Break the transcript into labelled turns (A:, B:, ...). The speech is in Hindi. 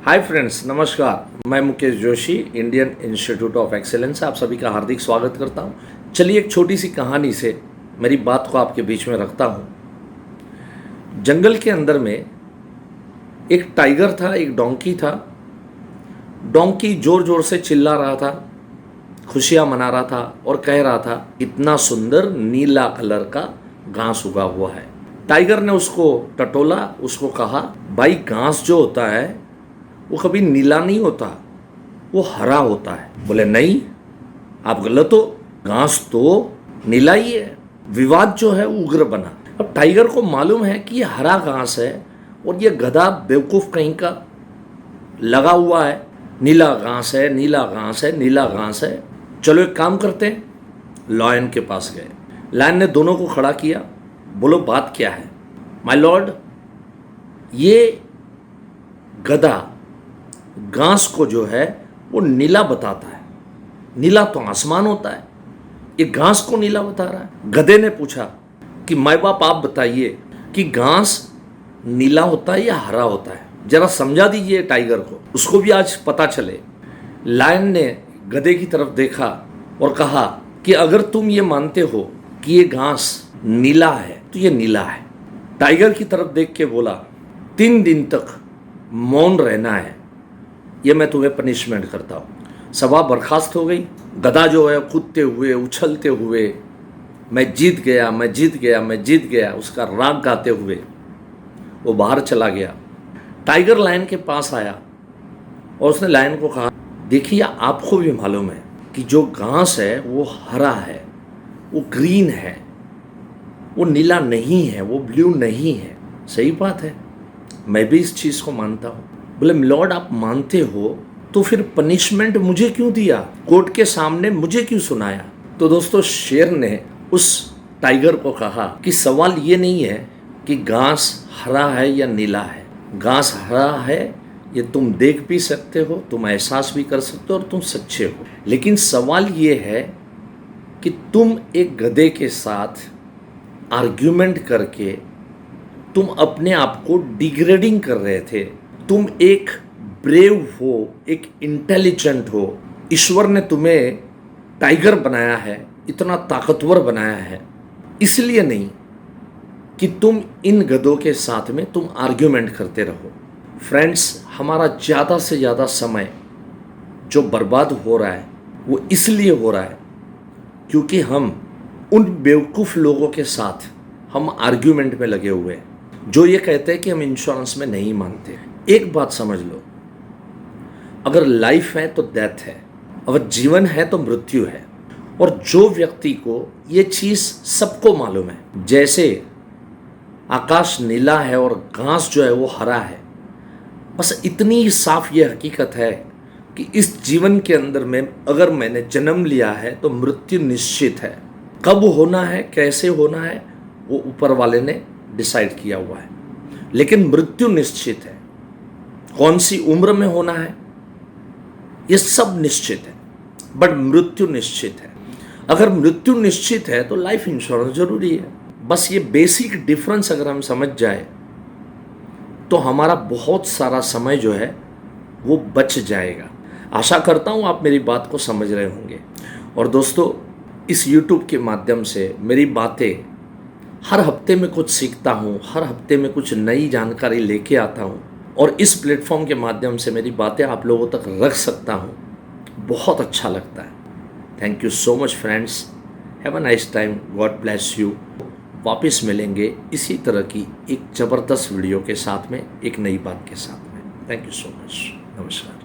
A: हाय फ्रेंड्स, नमस्कार। मैं Mukesh Joshi, Indian institute of excellence, आप सभी का हार्दिक स्वागत करता हूं। चलिए एक छोटी सी कहानी से मेरी बात को आपके बीच में रखता हूं। जंगल के अंदर में एक टाइगर था, एक डोंकी था। डोंकी जोर जोर से चिल्ला रहा था, खुशियां मना रहा था और कह रहा था, इतना सुंदर नीला कलर का घास उगा हुआ है। टाइगर ने उसको टटोला, उसको कहा, भाई घास जो होता है वो कभी नीला नहीं होता, वो हरा होता है। बोले नहीं, आप गलत हो, घास तो नीला ही है। विवाद जो है उग्र बना। अब टाइगर को मालूम है कि ये हरा घास है और ये गधा बेवकूफ कहीं का लगा हुआ है, नीला घास है, नीला घास है, नीला घास है। चलो एक काम करते हैं, लायन के पास गए। लायन ने दोनों को खड़ा किया। बोलो बात क्या है? माय लॉर्ड, ये गधा घास को जो है वो नीला बताता है। नीला तो आसमान होता है, ये घास को नीला बता रहा है। गधे ने पूछा कि माय बाप आप बताइए कि घास नीला होता है या हरा होता है, जरा समझा दीजिए टाइगर को, उसको भी आज पता चले। लायन ने गधे की तरफ देखा और कहा कि अगर तुम ये मानते हो कि ये घास नीला है तो ये नीला है। टाइगर की तरफ देख के बोला, 3 दिन तक मौन रहना है, ये मैं तुम्हें पनिशमेंट करता हूँ। सभा बर्खास्त हो गई। गधा जो है कूदते हुए, उछलते हुए, मैं जीत गया, मैं जीत गया, मैं जीत गया, उसका राग गाते हुए वो बाहर चला गया। टाइगर लायन के पास आया और उसने लायन को कहा, देखिए आपको भी मालूम है कि जो घास है वो हरा है, वो ग्रीन है, वो नीला नहीं है, वो ब्लू नहीं है। सही बात है, मैं भी इस चीज़ को मानता हूँ। बोले मिलॉर्ड, आप मानते हो तो फिर पनिशमेंट मुझे क्यों दिया, कोर्ट के सामने मुझे क्यों सुनाया? तो दोस्तों, शेर ने उस टाइगर को कहा कि सवाल ये नहीं है कि घास हरा है या नीला है। घास हरा है ये तुम देख भी सकते हो, तुम एहसास भी कर सकते हो और तुम सच्चे हो। लेकिन सवाल ये है कि तुम एक गधे के साथ आर्ग्यूमेंट करके तुम अपने आप को डिग्रेडिंग कर रहे थे। तुम एक ब्रेव हो, एक इंटेलिजेंट हो। ईश्वर ने तुम्हें टाइगर बनाया है, इतना ताकतवर बनाया है, इसलिए नहीं कि तुम इन गधों के साथ में तुम आर्ग्यूमेंट करते रहो। फ्रेंड्स, हमारा ज़्यादा से ज़्यादा समय जो बर्बाद हो रहा है वो इसलिए हो रहा है क्योंकि हम उन बेवकूफ़ लोगों के साथ हम आर्ग्यूमेंट में लगे हुए हैं जो ये कहते हैं कि हम इंश्योरेंस में नहीं मानते। एक बात समझ लो, अगर लाइफ है तो डेथ है, अगर जीवन है तो मृत्यु है। और जो व्यक्ति को ये चीज़ सबको मालूम है, जैसे आकाश नीला है और घास जो है वो हरा है, बस इतनी साफ ये हकीकत है कि इस जीवन के अंदर में अगर मैंने जन्म लिया है तो मृत्यु निश्चित है। कब होना है, कैसे होना है, वो ऊपर वाले ने डिसाइड किया हुआ है, लेकिन मृत्यु निश्चित है। कौन सी उम्र में होना है ये सब निश्चित है, बट मृत्यु निश्चित है। अगर मृत्यु निश्चित है तो लाइफ इंश्योरेंस जरूरी है। बस ये बेसिक डिफरेंस अगर हम समझ जाए तो हमारा बहुत सारा समय जो है वो बच जाएगा। आशा करता हूँ आप मेरी बात को समझ रहे होंगे। और दोस्तों, इस YouTube के माध्यम से मेरी बातें हर हफ्ते में कुछ सीखता हूँ, हर हफ्ते में कुछ नई जानकारी लेके आता हूँ और इस प्लेटफॉर्म के माध्यम से मेरी बातें आप लोगों तक रख सकता हूँ। बहुत अच्छा लगता है। Thank you so much friends, have a nice time, God bless you. वापस मिलेंगे इसी तरह की एक ज़बरदस्त वीडियो के साथ में, एक नई बात के साथ में। थैंक यू सो मच, नमस्कार।